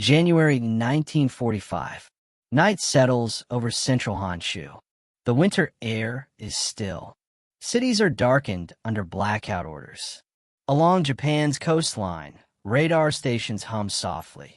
January 1945. Night settles over central Honshu. The winter air is still. Cities are darkened under blackout orders. Along Japan's coastline, radar stations hum softly,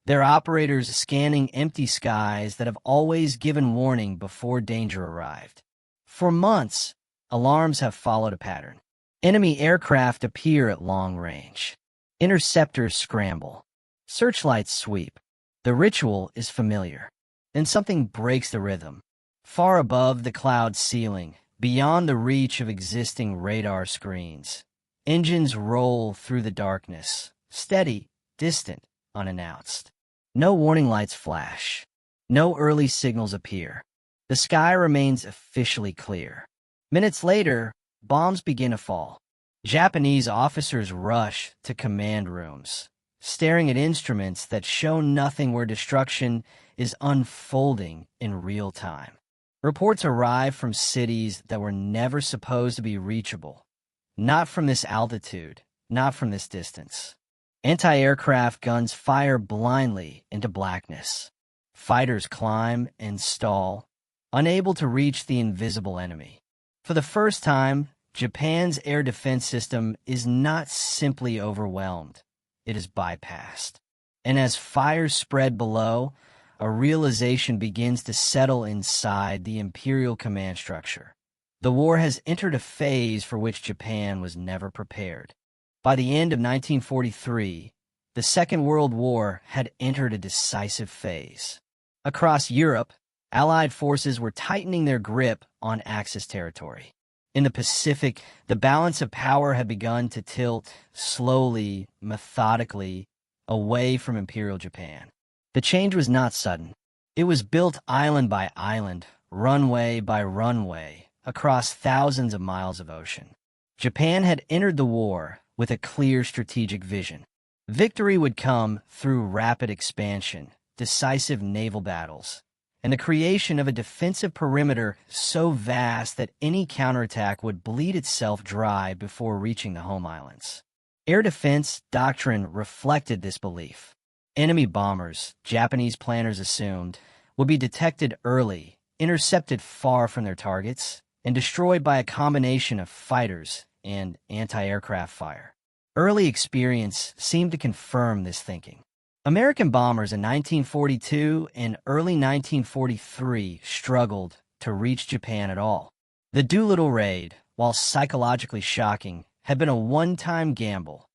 their operators scanning empty skies that have always given warning before danger arrived. For months, alarms have followed a pattern. Enemy aircraft appear at long range. Interceptors scramble. Searchlights sweep. The ritual is familiar. Then something breaks the rhythm. Far above the cloud ceiling, beyond the reach of existing radar screens, engines roll through the darkness, steady, distant, unannounced. No warning lights flash. No early signals appear. The sky remains officially clear. Minutes later, bombs begin to fall. Japanese officers rush to command rooms, staring at instruments that show nothing where destruction is unfolding in real time. Reports arrive from cities that were never supposed to be reachable. Not from this altitude, not from this distance. Anti-aircraft guns fire blindly into blackness. Fighters climb and stall, unable to reach the invisible enemy. For the first time, Japan's air defense system is not simply overwhelmed. It is bypassed. And as fires spread below, a realization begins to settle inside the Imperial command structure. The war has entered a phase for which Japan was never prepared. By the end of 1943, the Second World War had entered a decisive phase. Across Europe, Allied forces were tightening their grip on Axis territory. In the Pacific, the balance of power had begun to tilt slowly, methodically, away from Imperial Japan. The change was not sudden. It was built island by island, runway by runway, across thousands of miles of ocean. Japan had entered the war with a clear strategic vision. Victory would come through rapid expansion, decisive naval battles, and the creation of a defensive perimeter so vast that any counterattack would bleed itself dry before reaching the home islands. Air defense doctrine reflected this belief. Enemy bombers, Japanese planners assumed, would be detected early, intercepted far from their targets, and destroyed by a combination of fighters and anti-aircraft fire. Early experience seemed to confirm this thinking. American bombers in 1942 and early 1943 struggled to reach Japan at all. The Doolittle raid, while psychologically shocking, had been a one-time gamble.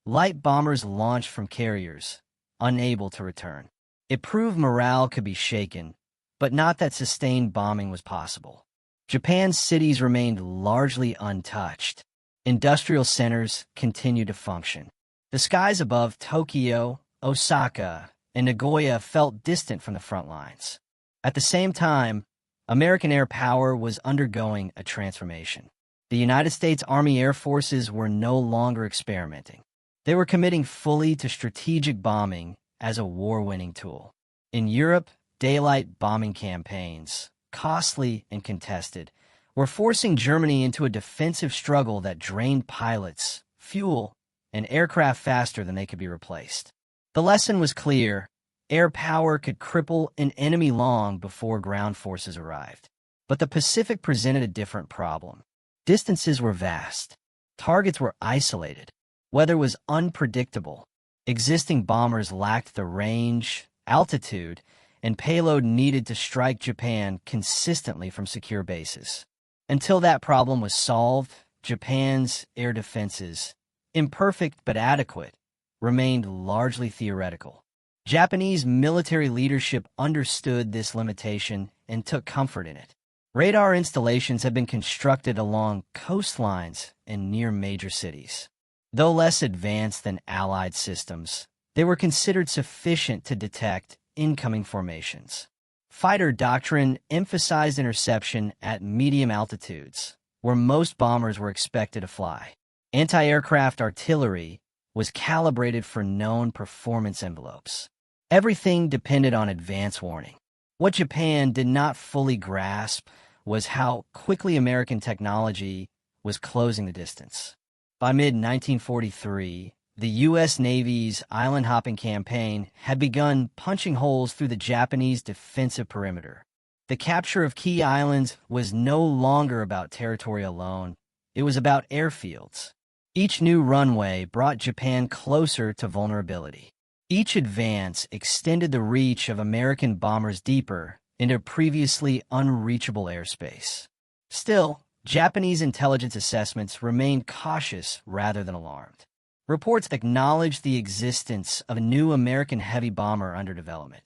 Light bombers launched from carriers, unable to return. It proved morale could be shaken, but not that sustained bombing was possible. Japan's cities remained largely untouched. Industrial centers continued to function. The skies above Tokyo, Osaka, and Nagoya felt distant from the front lines. At the same time, American air power was undergoing a transformation. The United States Army Air Forces were no longer experimenting. They were committing fully to strategic bombing as a war-winning tool. In Europe, daylight bombing campaigns, costly and contested, were forcing Germany into a defensive struggle that drained pilots, fuel, and aircraft faster than they could be replaced. The lesson was clear. Air power could cripple an enemy long before ground forces arrived. But the Pacific presented a different problem. Distances were vast. Targets were isolated. Weather was unpredictable. Existing bombers lacked the range, altitude, and payload needed to strike Japan consistently from secure bases. Until that problem was solved, Japan's air defenses, imperfect but adequate, remained largely theoretical. Japanese military leadership understood this limitation and took comfort in it. Radar installations had been constructed along coastlines and near major cities. Though less advanced than Allied systems, they were considered sufficient to detect incoming formations. Fighter doctrine emphasized interception at medium altitudes, where most bombers were expected to fly. Anti-aircraft artillery was calibrated for known performance envelopes. Everything depended on advance warning. What Japan did not fully grasp was how quickly American technology was closing the distance. By mid-1943, the U.S. Navy's island-hopping campaign had begun punching holes through the Japanese defensive perimeter. The capture of key islands was no longer about territory alone. It was about airfields. Each new runway brought Japan closer to vulnerability. Each advance extended the reach of American bombers deeper into previously unreachable airspace. Still, Japanese intelligence assessments remained cautious rather than alarmed. Reports acknowledged the existence of a new American heavy bomber under development.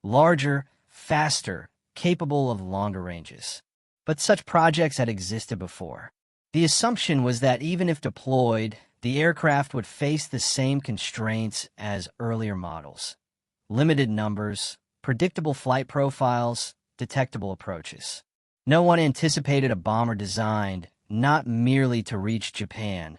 Larger, faster, capable of longer ranges. But such projects had existed before. The assumption was that even if deployed, the aircraft would face the same constraints as earlier models. Limited numbers, predictable flight profiles, detectable approaches. No one anticipated a bomber designed not merely to reach Japan,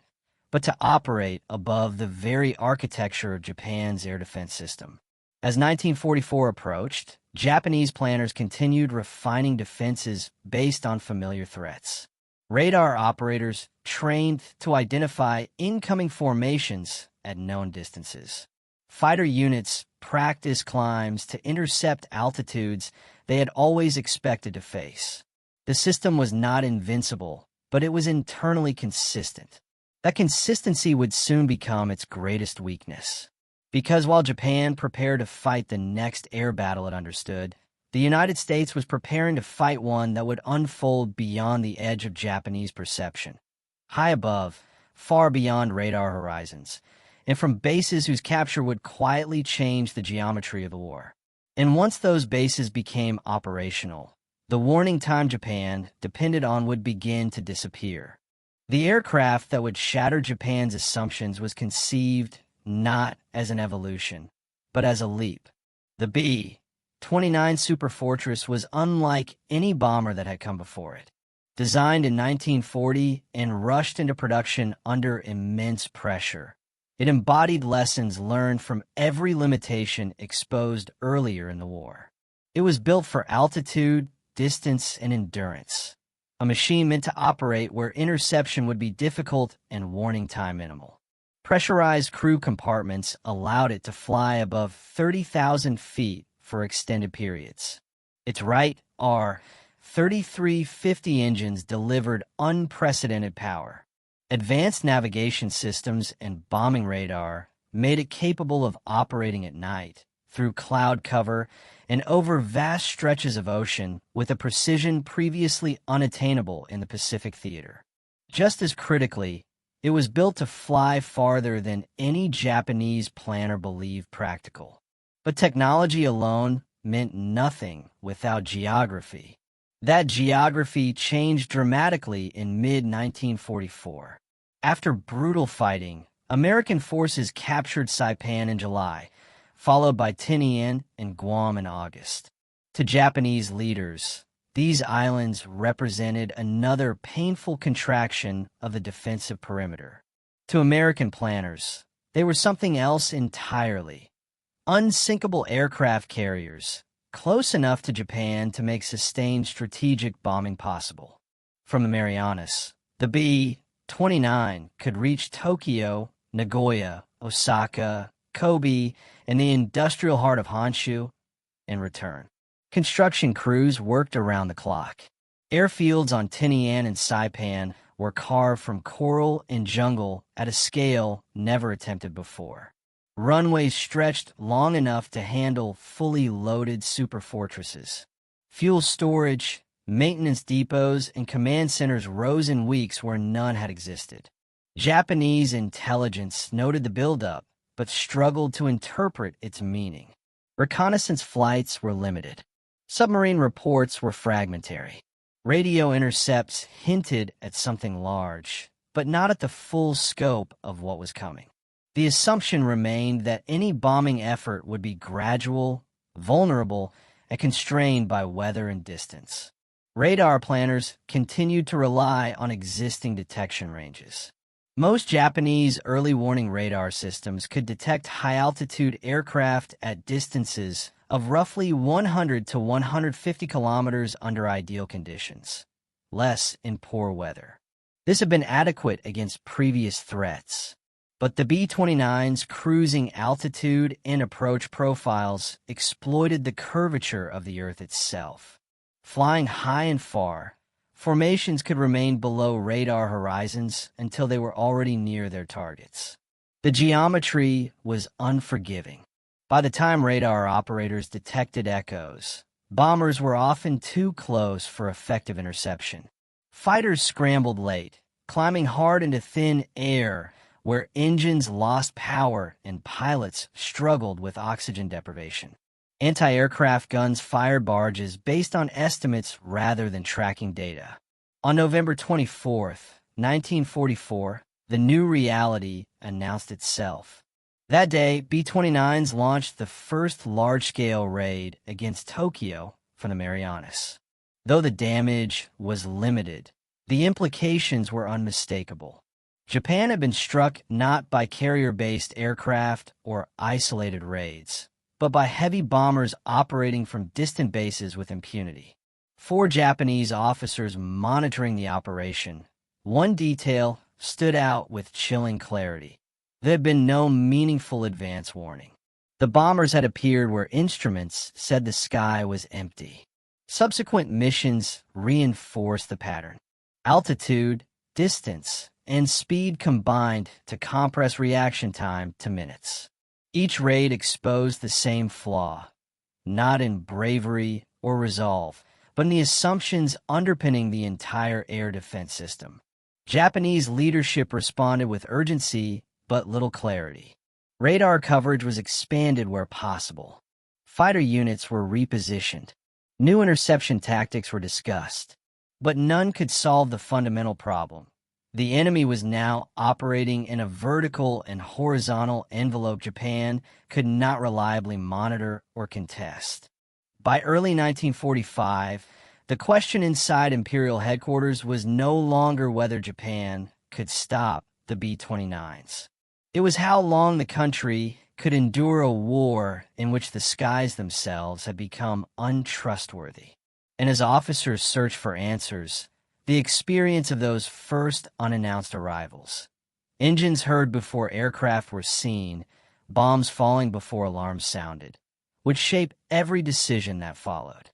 but to operate above the very architecture of Japan's air defense system. As 1944 approached, Japanese planners continued refining defenses based on familiar threats. Radar operators trained to identify incoming formations at known distances. Fighter units practiced climbs to intercept altitudes they had always expected to face. The system was not invincible, but it was internally consistent. That consistency would soon become its greatest weakness. Because while Japan prepared to fight the next air battle it understood, the United States was preparing to fight one that would unfold beyond the edge of Japanese perception. High above, far beyond radar horizons, and from bases whose capture would quietly change the geometry of the war. And once those bases became operational, the warning time Japan depended on would begin to disappear. The aircraft that would shatter Japan's assumptions was conceived not as an evolution, but as a leap. The B-29 Superfortress was unlike any bomber that had come before it. Designed in 1940 and rushed into production under immense pressure, it embodied lessons learned from every limitation exposed earlier in the war. It was built for altitude, distance, and endurance. A machine meant to operate where interception would be difficult and warning time minimal. Pressurized crew compartments allowed it to fly above 30,000 feet for extended periods. Its Wright R-3350 engines delivered unprecedented power. Advanced navigation systems and bombing radar made it capable of operating at night, through cloud cover, and over vast stretches of ocean with a precision previously unattainable in the Pacific theater. Just as critically, it was built to fly farther than any Japanese planner believed practical. But technology alone meant nothing without geography. That geography changed dramatically in mid-1944. After brutal fighting, American forces captured Saipan in July, followed by Tinian and Guam in August. To Japanese leaders, these islands represented another painful contraction of the defensive perimeter. To American planners, they were something else entirely. Unsinkable aircraft carriers, close enough to Japan to make sustained strategic bombing possible. From the Marianas, the B-29 could reach Tokyo, Nagoya, Osaka, Kobe, and the industrial heart of Honshu, and return. Construction crews worked around the clock. Airfields on Tinian and Saipan were carved from coral and jungle at a scale never attempted before. Runways stretched long enough to handle fully loaded superfortresses. Fuel storage, maintenance depots, and command centers rose in weeks where none had existed. Japanese intelligence noted the buildup, but struggled to interpret its meaning. Reconnaissance flights were limited. Submarine reports were fragmentary. Radio intercepts hinted at something large, but not at the full scope of what was coming. The assumption remained that any bombing effort would be gradual, vulnerable, and constrained by weather and distance. Radar planners continued to rely on existing detection ranges. Most Japanese early warning radar systems could detect high-altitude aircraft at distances of roughly 100 to 150 kilometers under ideal conditions, less in poor weather. This had been adequate against previous threats. But the B-29's cruising altitude and approach profiles exploited the curvature of the Earth itself. Flying high and far, formations could remain below radar horizons until they were already near their targets. The geometry was unforgiving. By the time radar operators detected echoes, bombers were often too close for effective interception. Fighters scrambled late, climbing hard into thin air where engines lost power and pilots struggled with oxygen deprivation. Anti-aircraft guns fired barges based on estimates rather than tracking data. On November 24, 1944, the new reality announced itself. That day, B-29s launched the first large-scale raid against Tokyo from the Marianas. Though the damage was limited, the implications were unmistakable. Japan had been struck not by carrier-based aircraft or isolated raids, but by heavy bombers operating from distant bases with impunity. 4 Japanese officers monitoring the operation. One detail stood out with chilling clarity. There had been no meaningful advance warning. The bombers had appeared where instruments said the sky was empty. Subsequent missions reinforced the pattern. Altitude, distance, and speed combined to compress reaction time to minutes. Each raid exposed the same flaw, not in bravery or resolve, but in the assumptions underpinning the entire air defense system. Japanese leadership responded with urgency but little clarity. Radar coverage was expanded where possible. Fighter units were repositioned. New interception tactics were discussed, but none could solve the fundamental problem. The enemy was now operating in a vertical and horizontal envelope Japan could not reliably monitor or contest. By early 1945, the question inside Imperial headquarters was no longer whether Japan could stop the B-29s. It was how long the country could endure a war in which the skies themselves had become untrustworthy. And as officers searched for answers, the experience of those first unannounced arrivals, engines heard before aircraft were seen, bombs falling before alarms sounded, would shape every decision that followed.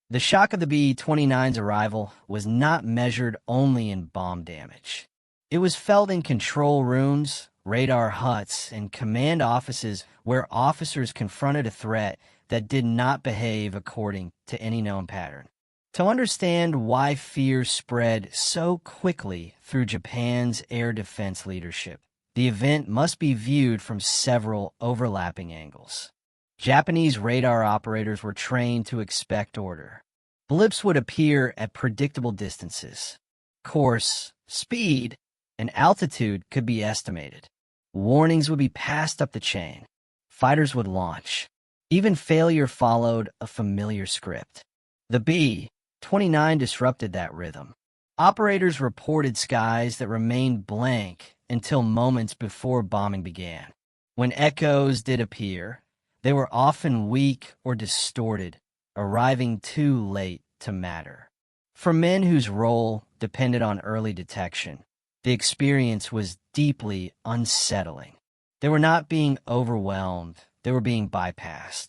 The shock of the B-29's arrival was not measured only in bomb damage. It was felt in control rooms, radar huts, and command offices where officers confronted a threat that did not behave according to any known pattern. To understand why fear spread so quickly through Japan's air defense leadership, the event must be viewed from several overlapping angles. Japanese radar operators were trained to expect order. Blips would appear at predictable distances. Course, speed, and altitude could be estimated. Warnings would be passed up the chain. Fighters would launch. Even failure followed a familiar script. The B-29 disrupted that rhythm. Operators reported skies that remained blank until moments before bombing began. When echoes did appear, they were often weak or distorted, arriving too late to matter. For men whose role depended on early detection, the experience was deeply unsettling. They were not being overwhelmed, they were being bypassed.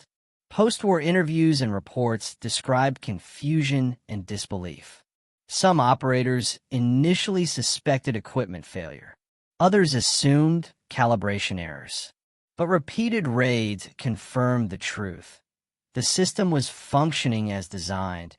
Post-war interviews and reports described confusion and disbelief. Some operators initially suspected equipment failure. Others assumed calibration errors. But repeated raids confirmed the truth. The system was functioning as designed.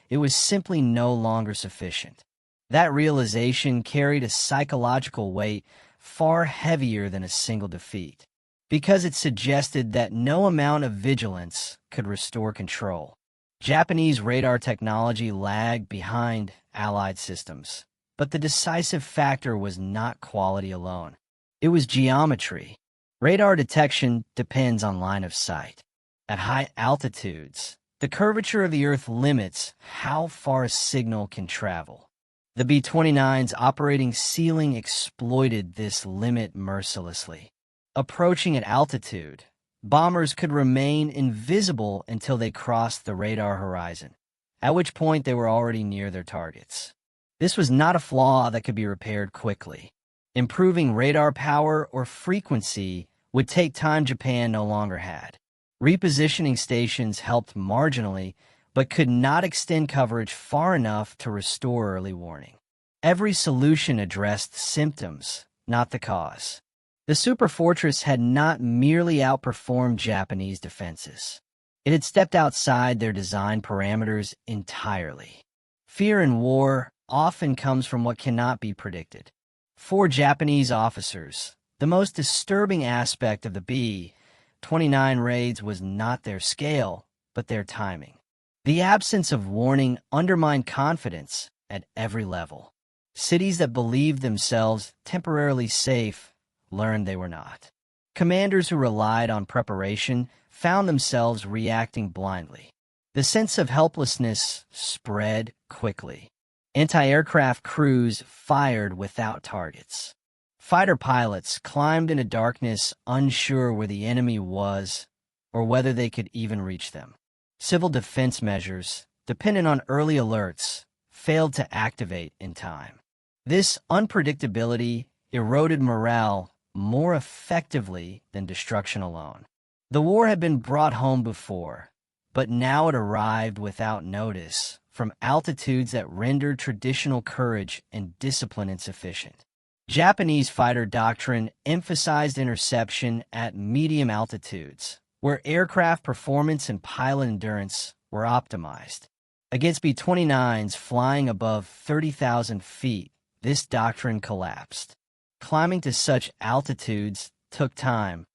It was simply no longer sufficient. That realization carried a psychological weight far heavier than a single defeat, because it suggested that no amount of vigilance could restore control. Japanese radar technology lagged behind Allied systems, but the decisive factor was not quality alone. It was geometry. Radar detection depends on line of sight. At high altitudes, the curvature of the Earth limits how far a signal can travel. The B-29's operating ceiling exploited this limit mercilessly. Approaching at altitude, bombers could remain invisible until they crossed the radar horizon, at which point they were already near their targets. This was not a flaw that could be repaired quickly. Improving radar power or frequency would take time Japan no longer had. Repositioning stations helped marginally, but could not extend coverage far enough to restore early warning. Every solution addressed symptoms, not the cause. The Superfortress had not merely outperformed Japanese defenses. It had stepped outside their design parameters entirely. Fear in war often comes from what cannot be predicted. For Japanese officers, the most disturbing aspect of the B-29 raids was not their scale, but their timing. The absence of warning undermined confidence at every level. Cities that believed themselves temporarily safe learned they were not. Commanders who relied on preparation found themselves reacting blindly. The sense of helplessness spread quickly. Anti-aircraft crews fired without targets. Fighter pilots climbed into darkness unsure where the enemy was or whether they could even reach them. Civil defense measures, dependent on early alerts, failed to activate in time. This unpredictability eroded morale more effectively than destruction alone. The war had been brought home before, but now it arrived without notice from altitudes that rendered traditional courage and discipline insufficient. Japanese fighter doctrine emphasized interception at medium altitudes, where aircraft performance and pilot endurance were optimized. Against B-29s flying above 30,000 feet, this doctrine collapsed. Climbing to such altitudes took time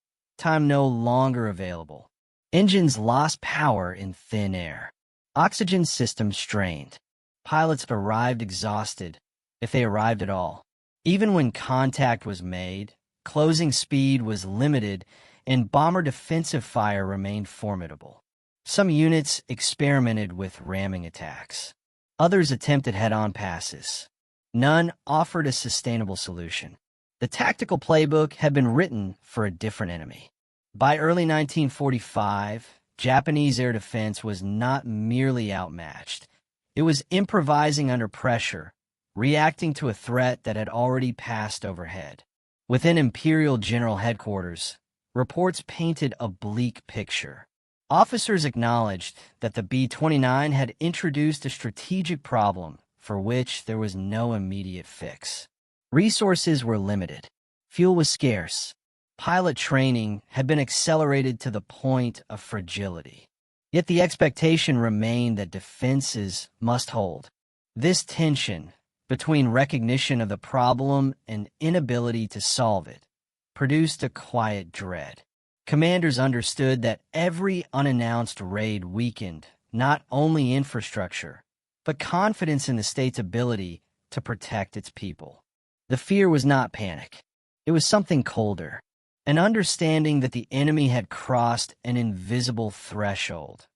no longer available. Engines lost power in thin air. Oxygen systems strained. Pilots arrived exhausted, if they arrived at all. Even when contact was made, closing speed was limited and bomber defensive fire remained formidable. Some units experimented with ramming attacks. Others attempted head-on passes. None offered a sustainable solution. The tactical playbook had been written for a different enemy. By early 1945, Japanese air defense was not merely outmatched. It was improvising under pressure, reacting to a threat that had already passed overhead. Within Imperial General Headquarters, reports painted a bleak picture. Officers acknowledged that the B-29 had introduced a strategic problem for which there was no immediate fix. Resources were limited. Fuel was scarce. Pilot training had been accelerated to the point of fragility. Yet the expectation remained that defenses must hold. This tension between recognition of the problem and inability to solve it produced a quiet dread. Commanders understood that every unannounced raid weakened not only infrastructure, but confidence in the state's ability to protect its people. The fear was not panic. It was something colder, an understanding that the enemy had crossed an invisible threshold,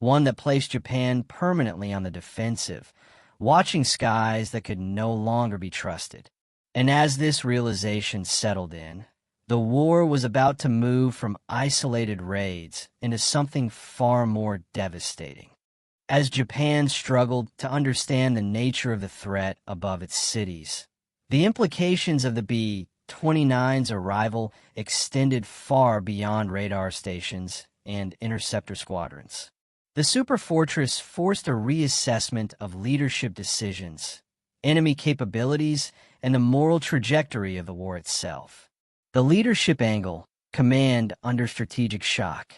one that placed Japan permanently on the defensive, watching skies that could no longer be trusted. And as this realization settled in, the war was about to move from isolated raids into something far more devastating. As Japan struggled to understand the nature of the threat above its cities, the implications of the B-29's arrival extended far beyond radar stations and interceptor squadrons. The Superfortress forced a reassessment of leadership decisions, enemy capabilities, and the moral trajectory of the war itself. The leadership angle, command under strategic shock.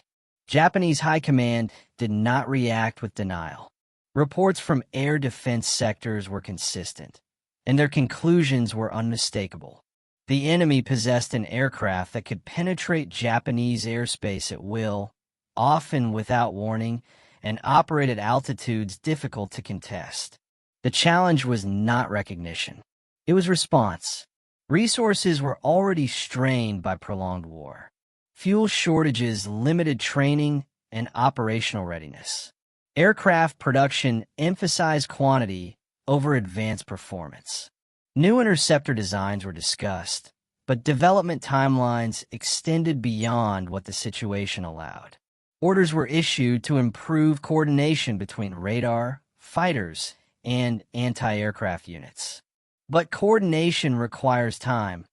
Japanese high command did not react with denial. Reports from air defense sectors were consistent, and their conclusions were unmistakable. The enemy possessed an aircraft that could penetrate Japanese airspace at will, often without warning, and operate at altitudes difficult to contest. The challenge was not recognition. It was response. Resources were already strained by prolonged war. Fuel shortages limited training and operational readiness. Aircraft production emphasized quantity over advanced performance. New interceptor designs were discussed, but development timelines extended beyond what the situation allowed. Orders were issued to improve coordination between radar, fighters, and anti-aircraft units. But coordination requires time,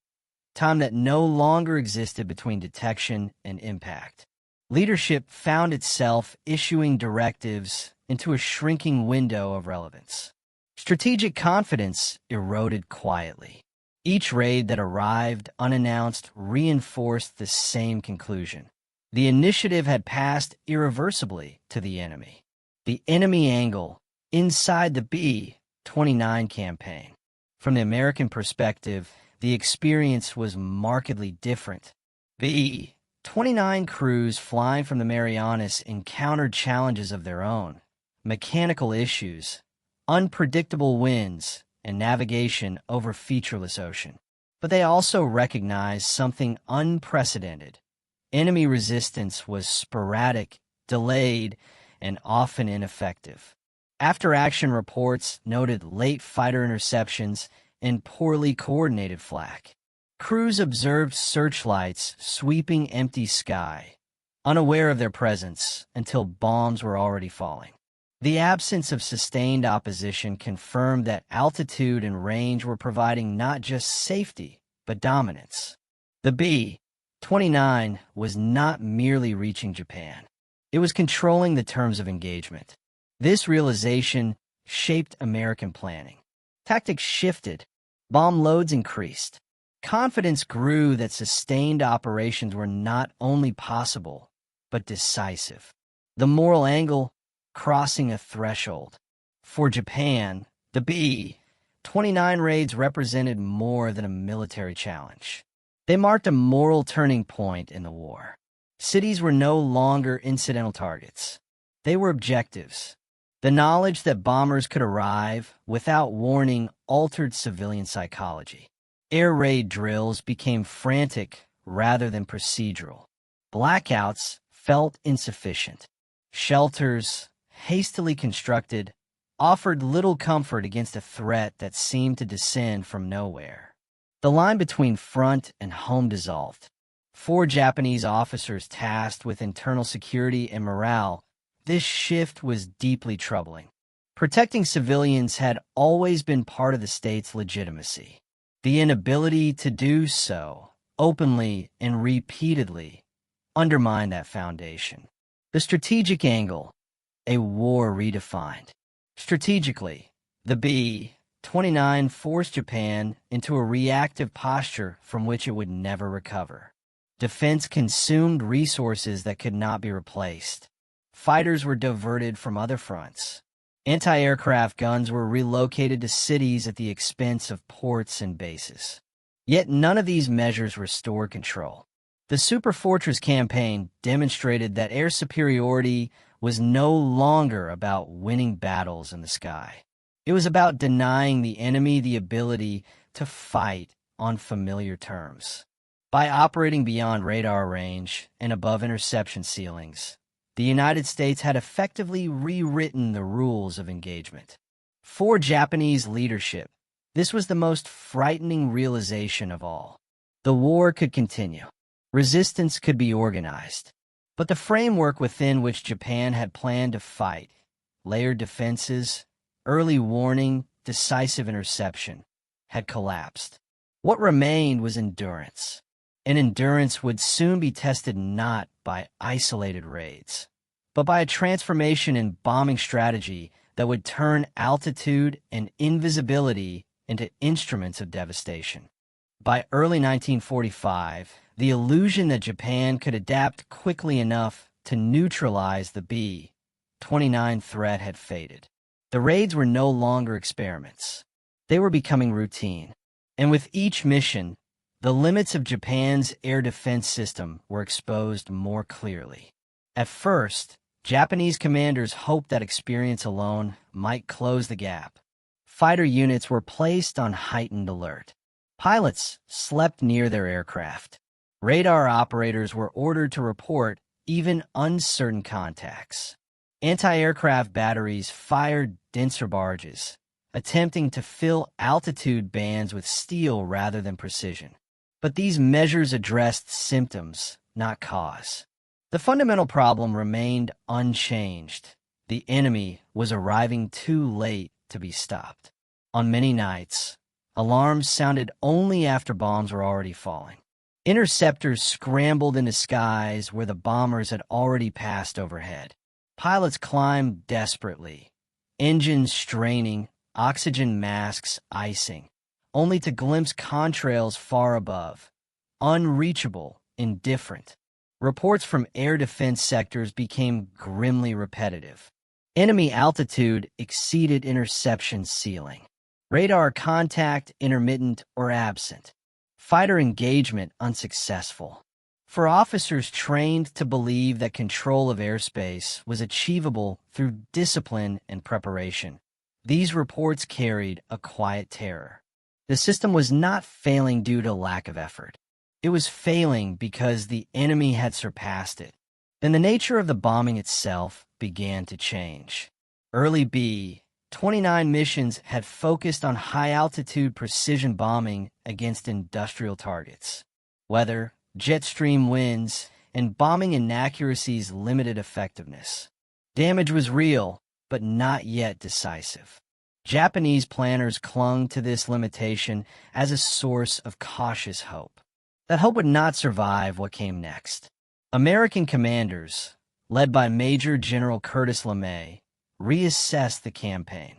time that no longer existed between detection and impact. Leadership found itself issuing directives into a shrinking window of relevance. Strategic confidence eroded quietly. Each raid that arrived unannounced reinforced the same conclusion. The initiative had passed irreversibly to the enemy. The enemy angle inside the B-29 campaign. From the American perspective, the experience was markedly different. B-29 crews flying from the Marianas encountered challenges of their own: mechanical issues, unpredictable winds, and navigation over featureless ocean. But they also recognized something unprecedented. Enemy resistance was sporadic, delayed, and often ineffective. After-action reports noted late fighter interceptions and poorly coordinated flak. Crews observed searchlights sweeping empty sky, unaware of their presence until bombs were already falling. The absence of sustained opposition confirmed that altitude and range were providing not just safety, but dominance. The B-29 was not merely reaching Japan. It was controlling the terms of engagement. This realization shaped American planning. Tactics shifted. Bomb loads increased. Confidence grew that sustained operations were not only possible, but decisive. The moral angle crossing a threshold. For Japan, the B-29 raids represented more than a military challenge. They marked a moral turning point in the war. Cities were no longer incidental targets. They were objectives. The knowledge that bombers could arrive without warning altered civilian psychology. Air raid drills became frantic rather than procedural. Blackouts felt insufficient. Shelters, hastily constructed, offered little comfort against a threat that seemed to descend from nowhere. The line between front and home dissolved. 4 Japanese officers tasked with internal security and morale. This shift was deeply troubling. Protecting civilians had always been part of the state's legitimacy. The inability to do so, openly and repeatedly, undermined that foundation. The strategic angle, a war redefined. Strategically, the B-29 forced Japan into a reactive posture from which it would never recover. Defense consumed resources that could not be replaced. Fighters were diverted from other fronts. Anti-aircraft guns were relocated to cities at the expense of ports and bases. Yet none of these measures restored control. The Superfortress campaign demonstrated that air superiority was no longer about winning battles in the sky. It was about denying the enemy the ability to fight on familiar terms. By operating beyond radar range and above interception ceilings, the United States had effectively rewritten the rules of engagement. For Japanese leadership, this was the most frightening realization of all. The war could continue. Resistance could be organized. But the framework within which Japan had planned to fight, layered defenses, early warning, decisive interception, had collapsed. What remained was endurance. And endurance would soon be tested not by isolated raids, but by a transformation in bombing strategy that would turn altitude and invisibility into instruments of devastation. By early 1945, the illusion that Japan could adapt quickly enough to neutralize the B-29 threat had faded. The raids were no longer experiments. They were becoming routine. And with each mission, the limits of Japan's air defense system were exposed more clearly. At first, Japanese commanders hoped that experience alone might close the gap. Fighter units were placed on heightened alert. Pilots slept near their aircraft. Radar operators were ordered to report even uncertain contacts. Anti-aircraft batteries fired denser barges, attempting to fill altitude bands with steel rather than precision. But these measures addressed symptoms, not cause. The fundamental problem remained unchanged. The enemy was arriving too late to be stopped. On many nights, Alarms sounded only after bombs were already falling. Interceptors scrambled into skies where the bombers had already passed overhead. Pilots climbed desperately, engines straining, oxygen masks icing, only to glimpse contrails far above, unreachable, indifferent. Reports from air defense sectors became grimly repetitive. Enemy altitude exceeded interception ceiling. Radar contact intermittent or absent. Fighter engagement unsuccessful. For officers trained to believe that control of airspace was achievable through discipline and preparation, these reports carried a quiet terror. The system was not failing due to lack of effort. It was failing because the enemy had surpassed it. Then the nature of the bombing itself began to change. Early B-29 missions had focused on high-altitude precision bombing against industrial targets. Weather, jet stream winds, and bombing inaccuracies limited effectiveness. Damage was real, but not yet decisive. Japanese planners clung to this limitation as a source of cautious hope. That hope would not survive what came next. American commanders, led by Major General Curtis LeMay, reassessed the campaign.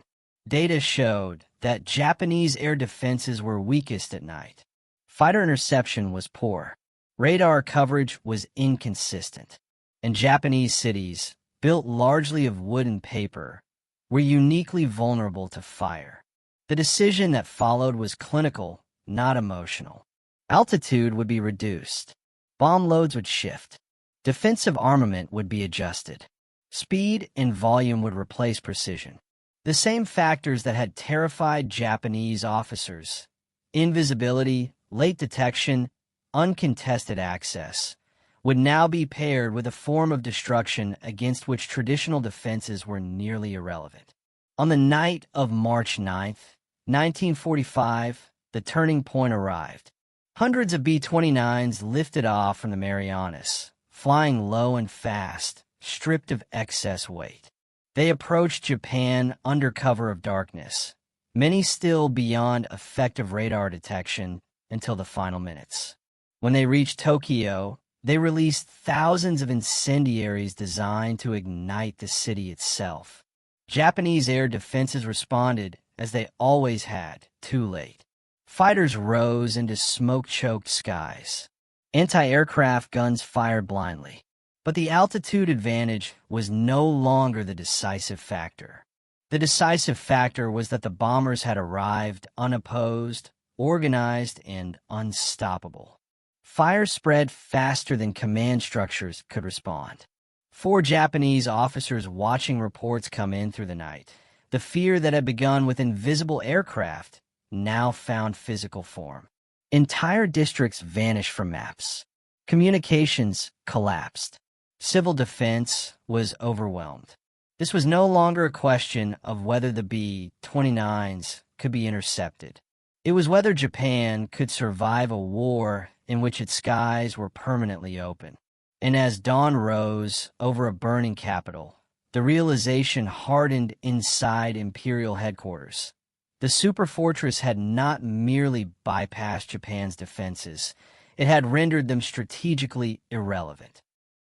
Data showed that Japanese air defenses were weakest at night. Fighter interception was poor. Radar coverage was inconsistent. And Japanese cities, built largely of wood and paper, were uniquely vulnerable to fire. The decision that followed was clinical, not emotional. Altitude would be reduced. Bomb loads would shift. Defensive armament would be adjusted. Speed and volume would replace precision. The same factors that had terrified Japanese officers, invisibility, late detection, uncontested access, would now be paired with a form of destruction against which traditional defenses were nearly irrelevant. On the night of March 9th, 1945, the turning point arrived. Hundreds of B-29s lifted off from the Marianas, flying low and fast, stripped of excess weight. They approached Japan under cover of darkness, many still beyond effective radar detection until the final minutes. When they reached Tokyo, they released thousands of incendiaries designed to ignite the city itself. Japanese air defenses responded, as they always had, too late. Fighters rose into smoke-choked skies. Anti-aircraft guns fired blindly. But the altitude advantage was no longer the decisive factor. The decisive factor was that the bombers had arrived unopposed, organized, and unstoppable. Fire spread faster than command structures could respond. 4 Japanese officers watching reports come in through the night. The fear that had begun with invisible aircraft now found physical form. Entire districts vanished from maps. Communications collapsed. Civil defense was overwhelmed. This was no longer a question of whether the B-29s could be intercepted. It was whether Japan could survive a war in which its skies were permanently open. And as dawn rose over a burning capital, the realization hardened inside Imperial headquarters. The Superfortress had not merely bypassed Japan's defenses, it had rendered them strategically irrelevant.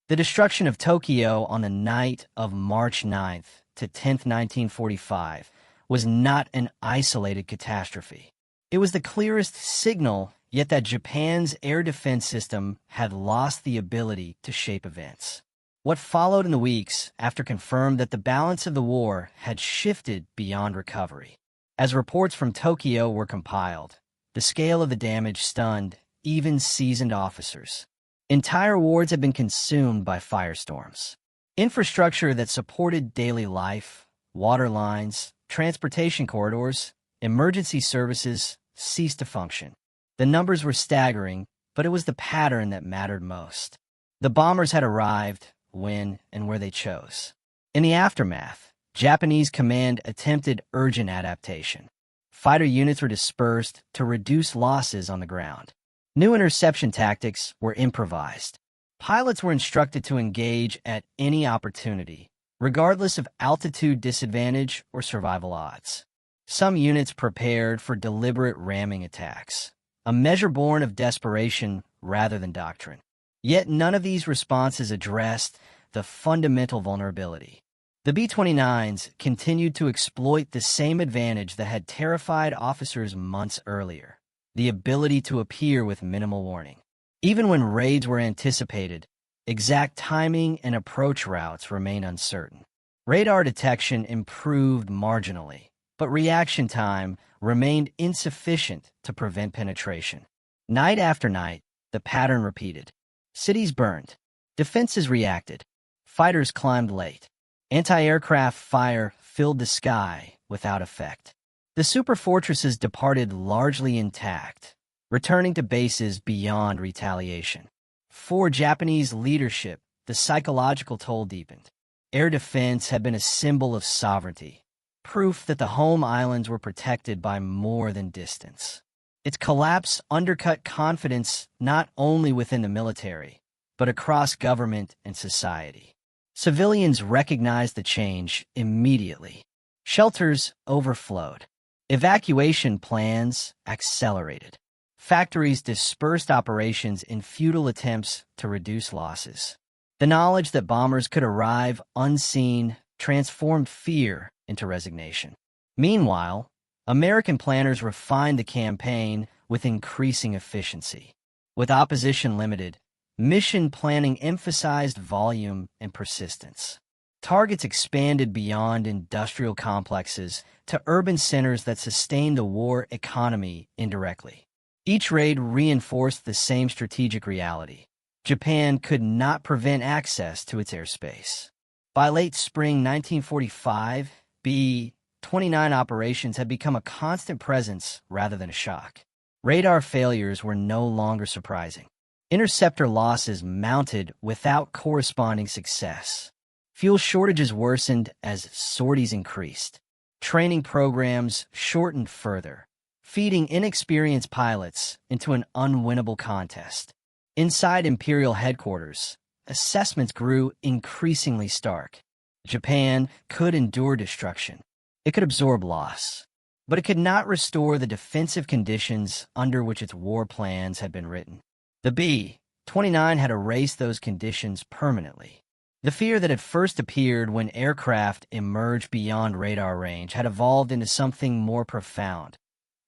The destruction of Tokyo on the night of March 9th to 10th, 1945, was not an isolated catastrophe. It was the clearest signal, yet, that Japan's air defense system had lost the ability to shape events. What followed in the weeks after confirmed that the balance of the war had shifted beyond recovery. As reports from Tokyo were compiled, the scale of the damage stunned even seasoned officers. Entire wards had been consumed by firestorms. Infrastructure that supported daily life, water lines, transportation corridors, emergency services ceased to function. The numbers were staggering, but it was the pattern that mattered most. The bombers had arrived when and where they chose. In the aftermath, Japanese command attempted urgent adaptation. Fighter units were dispersed to reduce losses on the ground. New interception tactics were improvised. Pilots were instructed to engage at any opportunity, regardless of altitude disadvantage or survival odds. Some units prepared for deliberate ramming attacks, a measure born of desperation rather than doctrine. Yet none of these responses addressed the fundamental vulnerability. The B-29s continued to exploit the same advantage that had terrified officers months earlier, the ability to appear with minimal warning. Even when raids were anticipated, exact timing and approach routes remained uncertain. Radar detection improved marginally, but reaction time remained insufficient to prevent penetration. Night after night, the pattern repeated. Cities burned. Defenses reacted. Fighters climbed late. Anti-aircraft fire filled the sky without effect. The superfortresses departed largely intact, returning to bases beyond retaliation. For Japanese leadership, the psychological toll deepened. Air defense had been a symbol of sovereignty, proof that the home islands were protected by more than distance. Its collapse undercut confidence not only within the military, but across government and society. Civilians recognized the change immediately. Shelters overflowed. Evacuation plans accelerated. Factories dispersed operations in futile attempts to reduce losses. The knowledge that bombers could arrive unseen transformed fear into resignation. Meanwhile, American planners refined the campaign with increasing efficiency. With opposition limited, mission planning emphasized volume and persistence. Targets expanded beyond industrial complexes to urban centers that sustained the war economy indirectly. Each raid reinforced the same strategic reality. Japan could not prevent access to its airspace. By late spring 1945, B-29 operations had become a constant presence rather than a shock. Radar failures were no longer surprising. Interceptor losses mounted without corresponding success. Fuel shortages worsened as sorties increased. Training programs shortened further, feeding inexperienced pilots into an unwinnable contest. Inside Imperial headquarters, assessments grew increasingly stark. Japan could endure destruction. It could absorb loss. But it could not restore the defensive conditions under which its war plans had been written. The B-29 had erased those conditions permanently. The fear that had first appeared when aircraft emerged beyond radar range had evolved into something more profound,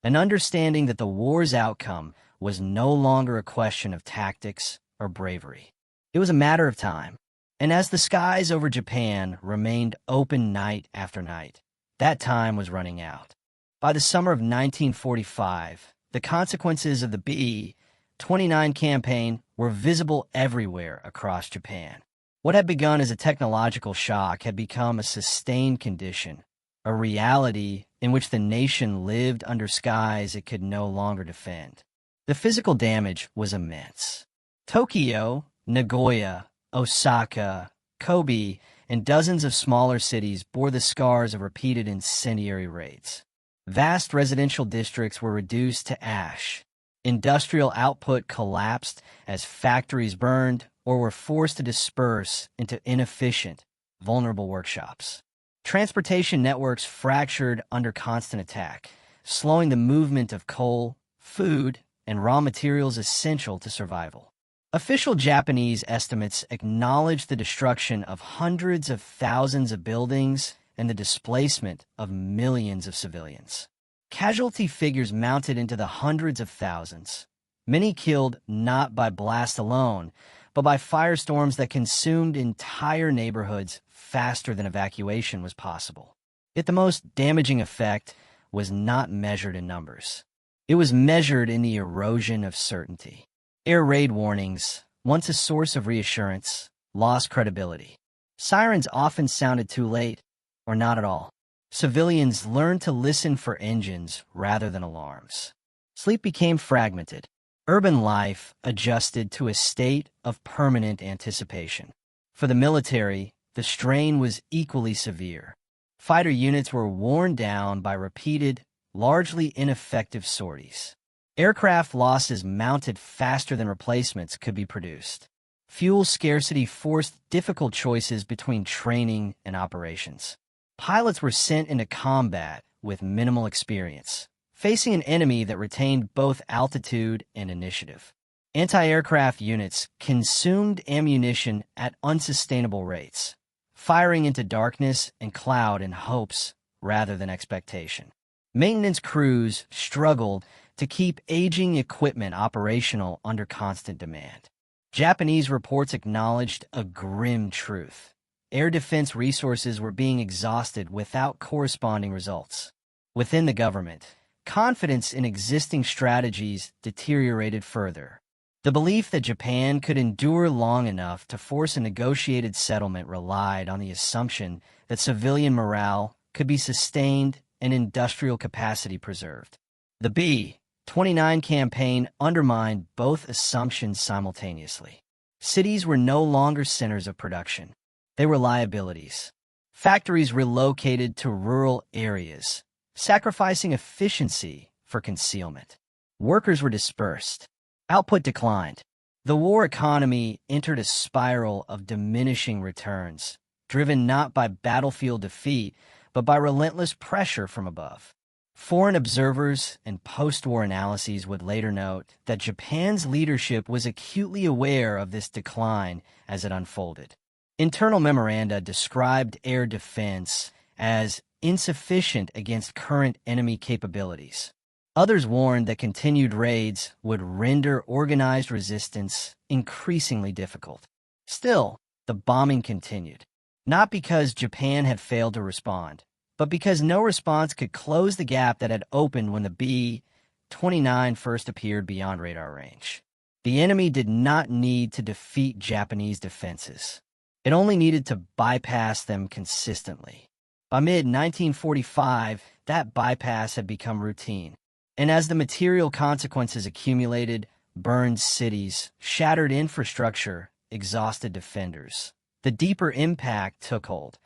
an understanding that the war's outcome was no longer a question of tactics or bravery. It was a matter of time, and as the skies over Japan remained open night after night, that time was running out. By the summer of 1945, the consequences of the B-29 campaign were visible everywhere across Japan. What had begun as a technological shock had become a sustained condition, a reality in which the nation lived under skies it could no longer defend. The physical damage was immense. Tokyo, Nagoya, Osaka, Kobe, and dozens of smaller cities bore the scars of repeated incendiary raids. Vast residential districts were reduced to ash. Industrial output collapsed as factories burned or were forced to disperse into inefficient, vulnerable workshops. Transportation networks fractured under constant attack, slowing the movement of coal, food, and raw materials essential to survival. Official Japanese estimates acknowledge the destruction of hundreds of thousands of buildings and the displacement of millions of civilians. Casualty figures mounted into the hundreds of thousands, many killed not by blast alone, but by firestorms that consumed entire neighborhoods faster than evacuation was possible. Yet the most damaging effect was not measured in numbers. It was measured in the erosion of certainty. Air raid warnings, once a source of reassurance, lost credibility. Sirens often sounded too late, or not at all. Civilians learned to listen for engines rather than alarms. Sleep became fragmented. Urban life adjusted to a state of permanent anticipation. For the military, the strain was equally severe. Fighter units were worn down by repeated, largely ineffective sorties. Aircraft losses mounted faster than replacements could be produced. Fuel scarcity forced difficult choices between training and operations. Pilots were sent into combat with minimal experience, facing an enemy that retained both altitude and initiative. Anti-aircraft units consumed ammunition at unsustainable rates, firing into darkness and cloud in hopes rather than expectation. Maintenance crews struggled to keep aging equipment operational under constant demand. Japanese reports acknowledged a grim truth. Air defense resources were being exhausted without corresponding results. Within the government, confidence in existing strategies deteriorated further. The belief that Japan could endure long enough to force a negotiated settlement relied on the assumption that civilian morale could be sustained and industrial capacity preserved. The B-29 campaign undermined both assumptions simultaneously. Cities were no longer centers of production. They were liabilities. Factories relocated to rural areas, sacrificing efficiency for concealment. Workers were dispersed. Output declined. The war economy entered a spiral of diminishing returns, driven not by battlefield defeat, but by relentless pressure from above. Foreign observers and post-war analyses would later note that Japan's leadership was acutely aware of this decline as it unfolded. Internal memoranda described air defense as insufficient against current enemy capabilities. Others warned that continued raids would render organized resistance increasingly difficult. Still, the bombing continued, not because Japan had failed to respond, but because no response could close the gap that had opened when the B-29 first appeared beyond radar range. The enemy did not need to defeat Japanese defenses. It only needed to bypass them consistently. By mid-1945, that bypass had become routine. And as the material consequences accumulated, burned cities, shattered infrastructure, exhausted defenders, the deeper impact took hold,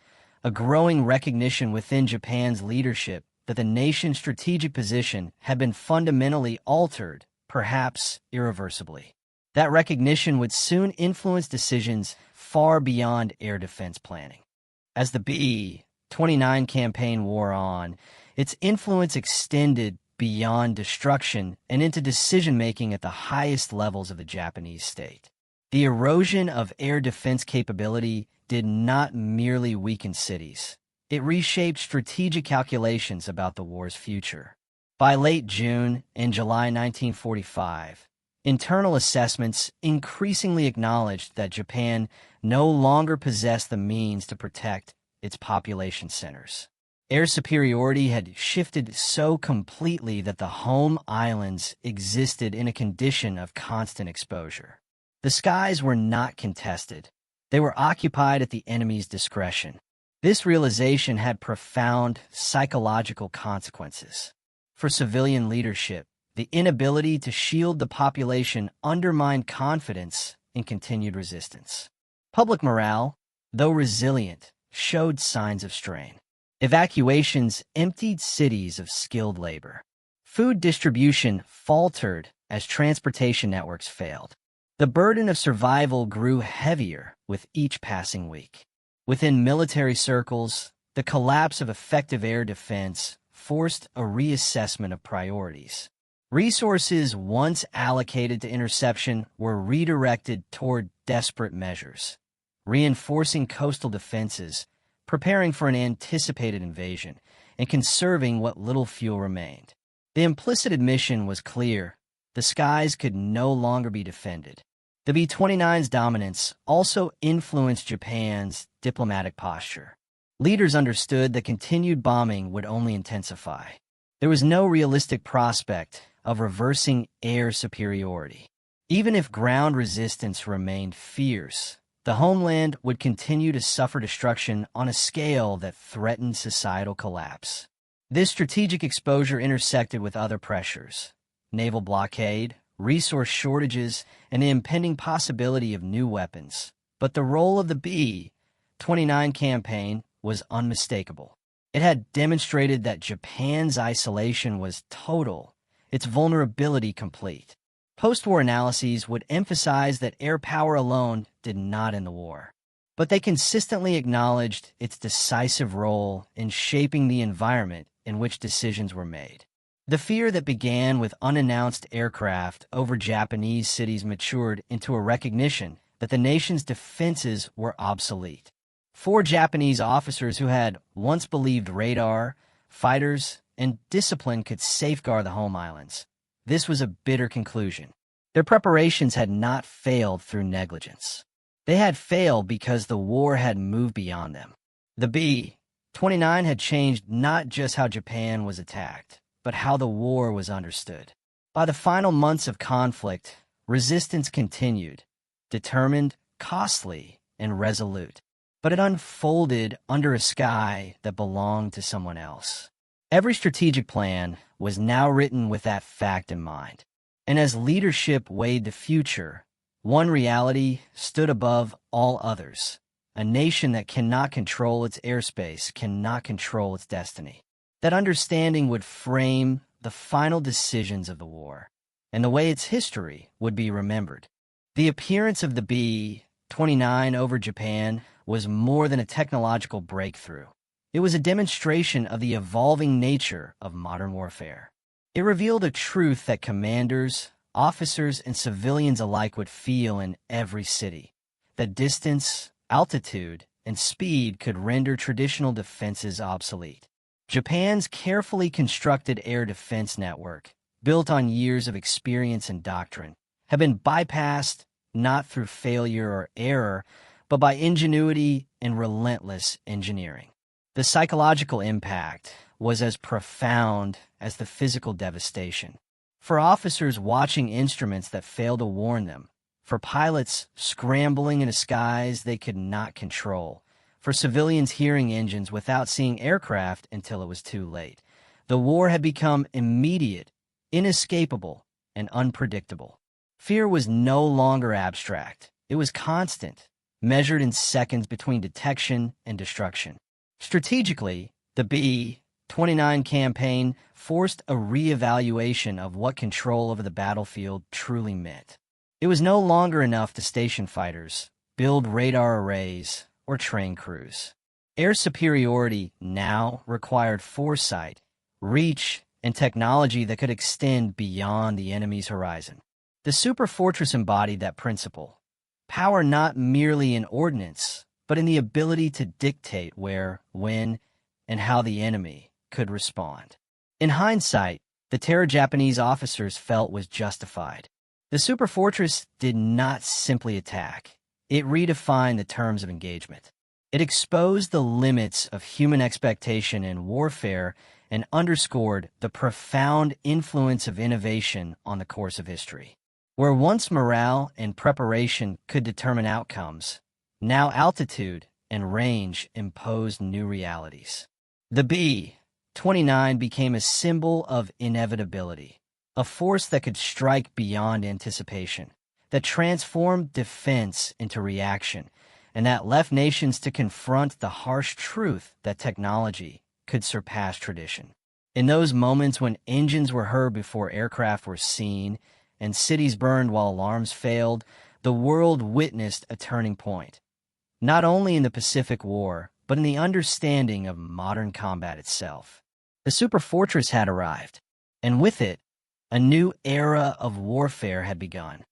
a growing recognition within Japan's leadership that the nation's strategic position had been fundamentally altered, perhaps irreversibly. That recognition would soon influence decisions far beyond air defense planning. As the B-29 campaign wore on, its influence extended beyond destruction and into decision-making at the highest levels of the Japanese state. The erosion of air defense capability did not merely weaken cities. It reshaped strategic calculations about the war's future. By late June and July 1945, internal assessments increasingly acknowledged that Japan no longer possessed the means to protect its population centers. Air superiority had shifted so completely that the home islands existed in a condition of constant exposure. The skies were not contested. They were occupied at the enemy's discretion. This realization had profound psychological consequences. For civilian leadership, the inability to shield the population undermined confidence in continued resistance. Public morale, though resilient, showed signs of strain. Evacuations emptied cities of skilled labor. Food distribution faltered as transportation networks failed. The burden of survival grew heavier with each passing week. Within military circles, the collapse of effective air defense forced a reassessment of priorities. Resources once allocated to interception were redirected toward desperate measures, reinforcing coastal defenses, preparing for an anticipated invasion, and conserving what little fuel remained. The implicit admission was clear: the skies could no longer be defended. The B-29's dominance also influenced Japan's diplomatic posture. Leaders understood that continued bombing would only intensify. There was no realistic prospect of reversing air superiority. Even if ground resistance remained fierce, the homeland would continue to suffer destruction on a scale that threatened societal collapse. This strategic exposure intersected with other pressures: naval blockade, resource shortages, and the impending possibility of new weapons. But the role of the B-29 campaign was unmistakable. It had demonstrated that Japan's isolation was total, its vulnerability complete. Post-war analyses would emphasize that air power alone did not end the war, but they consistently acknowledged its decisive role in shaping the environment in which decisions were made. The fear that began with unannounced aircraft over Japanese cities matured into a recognition that the nation's defenses were obsolete. 4 Japanese officers who had once believed radar, fighters, and discipline could safeguard the home islands. This was a bitter conclusion. Their preparations had not failed through negligence. They had failed because the war had moved beyond them. The B-29 had changed not just how Japan was attacked, but how the war was understood. By the final months of conflict, resistance continued, determined, costly, and resolute. But it unfolded under a sky that belonged to someone else. Every strategic plan was now written with that fact in mind. And as leadership weighed the future, one reality stood above all others. A nation that cannot control its airspace cannot control its destiny. That understanding would frame the final decisions of the war, and the way its history would be remembered. The appearance of the B-29 over Japan was more than a technological breakthrough. It was a demonstration of the evolving nature of modern warfare. It revealed a truth that commanders, officers, and civilians alike would feel in every city: that distance, altitude, and speed could render traditional defenses obsolete. Japan's carefully constructed air defense network, built on years of experience and doctrine, had been bypassed not through failure or error, but by ingenuity and relentless engineering. The psychological impact was as profound as the physical devastation. For officers watching instruments that failed to warn them, for pilots scrambling in skies they could not control, for civilians hearing engines without seeing aircraft until it was too late, the war had become immediate, inescapable, and unpredictable. Fear was no longer abstract. It was constant, measured in seconds between detection and destruction. Strategically, the B-29 campaign forced a re-evaluation of what control over the battlefield truly meant. It was no longer enough to station fighters, build radar arrays, or train crews. Air superiority now required foresight, reach, and technology that could extend beyond the enemy's horizon. The Superfortress embodied that principle. Power not merely in ordnance, but in the ability to dictate where, when, and how the enemy could respond. In hindsight, the terror Japanese officers felt was justified. The Superfortress did not simply attack. It redefined the terms of engagement. It exposed the limits of human expectation in warfare and underscored the profound influence of innovation on the course of history. Where once morale and preparation could determine outcomes, now altitude and range imposed new realities. The B-29 became a symbol of inevitability, a force that could strike beyond anticipation, that transformed defense into reaction, and that left nations to confront the harsh truth that technology could surpass tradition. In those moments when engines were heard before aircraft were seen, and cities burned while alarms failed, the world witnessed a turning point, not only in the Pacific War, but in the understanding of modern combat itself. The Superfortress had arrived, and with it, a new era of warfare had begun.